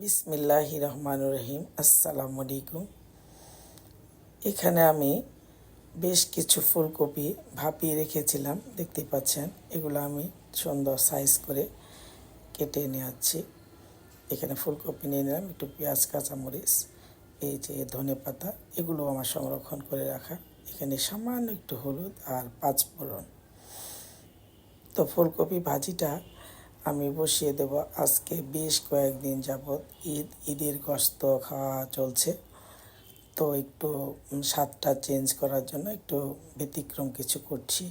বিসমিল্লাহির রহমানির রহিম। আসসালামু আলাইকুম। এখানে আমি বেশ কিছু ফুলকপি ভাপিয়ে রেখেছিলাম, দেখতেই পাচ্ছেন। এগুলো আমি সুন্দর সাইজ করে কেটে নিয়ে যাচ্ছি। এখানে ফুলকপি নিয়ে নিলাম, একটু পেঁয়াজ, কাঁচামরিচ, এই যে ধনেপাতা, এগুলো আমার সংরক্ষণ করে রাখা। এখানে সামান্য একটু হলুদ আর পাঁচফোড়ন। তো ফুলকপি ভাজিটা আমি বসিয়ে দেব। আজকে বেশ কয়েকদিন যাবৎ ঈদের গোশত খাওয়া চলছে, তো একটু স্বাদটা চেঞ্জ করার জন্য একটু ব্যতিক্রম কিছু করছি।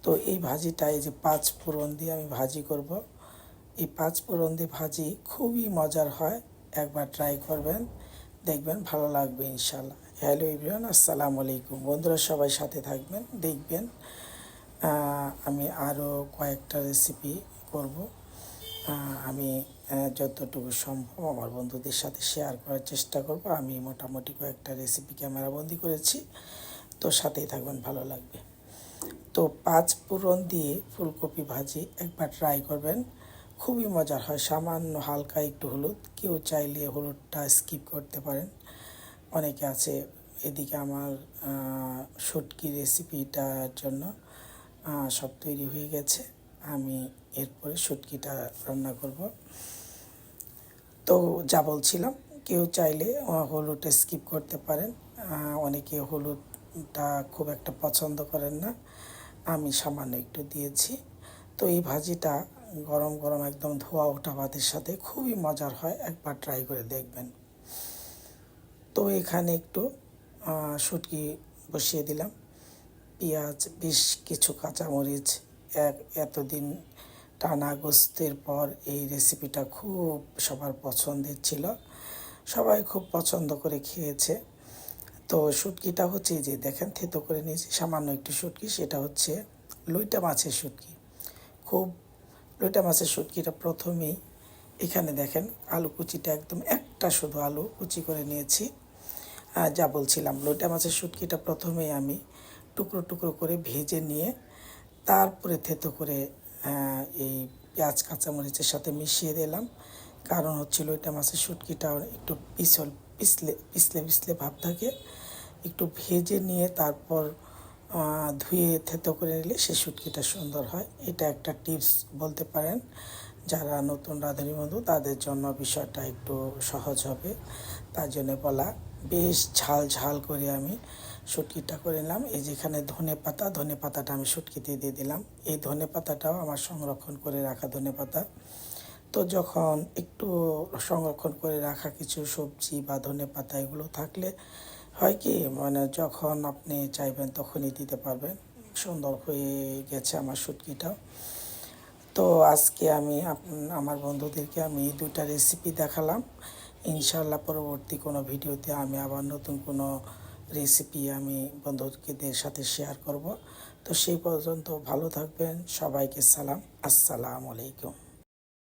তো এই ভাজিটা, এই যে পাঁচ ফোড়ন দিয়ে আমি ভাজি করব, এই পাঁচ ফোড়ন দিয়ে ভাজি খুবই মজার হয়। একবার ট্রাই করবেন, দেখবেন ভালো লাগবে ইনশাল্লাহ। হ্যালো এভরিওয়ান, আসসালামু আলাইকুম। বন্ধুরা সবাই সাথে থাকবেন, দেখবেন আমি আরও কয়েকটা রেসিপি করব। আমি যতটুকু সম্ভব আমার বন্ধুদের সাথে শেয়ার করার চেষ্টা করব। আমি মোটামুটি কয়েকটা রেসিপি ক্যামেরাবন্দি করেছি, তো সাথেই থাকবেন, ভালো লাগবে। তো পাঁচ ফোড়ন দিয়ে ফুলকপি ভাজি একবার ট্রাই করবেন, খুবই মজার হয়। সামান্য হালকা একটু হলুদ, কেউ চাইলে হলুদটা স্কিপ করতে পারেন, অনেকে আছে। এদিকে আমার শুটকি রেসিপিটার জন্য সব তৈরি হয়ে গেছে। আমি এরপরে শুটকিটা রান্না করব। তো যা বলছিলাম, কেউ চাইলে হলুদটা স্কিপ করতে পারেন। অনেকে হলুদটা খুব একটা পছন্দ করেন না, আমি সামান্য একটু দিয়েছি। তো এই ভাজিটা গরম গরম একদম ধোয়া ওঠা ভাতের সাথে খুবই মজার হয়, একবার ট্রাই করে দেখবেন। তো এখানে একটু শুটকি বসিয়ে দিলাম, পেঁয়াজ, বেশ কিছু কাঁচামরিচ। এতদিন টানা গোস্তের পর এই রেসিপিটা খুব সবার পছন্দের ছিল, সবাই খুব পছন্দ করে খেয়েছে। তো শুটকিটা হচ্ছে, যে দেখেন থেতো করে নিয়েছি সামান্য একটু শুটকি, সেটা হচ্ছে লইটা মাছের শুটকি। খুব লইটা মাছের শুটকিটা প্রথমেই এখানে দেখেন আলু কুচিটা একদম একটা শুধু আলু কুচি করে নিয়েছি। যা বলছিলাম, লইটা মাছের শুটকিটা প্রথমেই আমি টুকরো টুকরো করে ভেজে নিয়ে তারপরে থেতো করে এই পেঁয়াজ কাঁচামরিচের সাথে মিশিয়ে দিলাম। কারণ হচ্ছে লইটা মাছের শুটকিটা একটু পিছলে পিছলে পিছলে ভাব থাকে, একটু ভেজে নিয়ে তারপর ধুয়ে থেতো করে নিলে সে শুটকিটা সুন্দর হয়। এটা একটা টিপস বলতে পারেন, যারা নতুন রাঁধুনি বন্ধু তাদের জন্য বিষয়টা একটু সহজ হবে, তার জন্য বলা। বেশ ঝাল ঝাল করে আমি শুটকিটা করে নিলাম। এই যেখানে ধনে পাতাটা আমি শুটকিতে দিয়ে দিলাম। এই ধনে পাতাটাও আমার সংরক্ষণ করে রাখা ধনে পাতা। তো যখন একটু সংরক্ষণ করে রাখা কিছু সবজি বা ধনে পাতা এগুলো থাকলে হয় কি, মানে যখন আপনি চাইবেন তখনই দিতে পারবেন। সুন্দর হয়ে গেছে আমার শুটকিটাও। তো আজকে আমি আমার বন্ধুদেরকে আমি এই দুটা রেসিপি দেখালাম। ইনশাআল্লাহ পরবর্তী কোনো ভিডিওতে আমি আবার নতুন কোনো রেসিপি আমি বন্ধুদের সাথে শেয়ার করব। তো সেই পর্যন্ত ভালো থাকবেন, সবাইকে সালাম, আসসালামু আলাইকুম।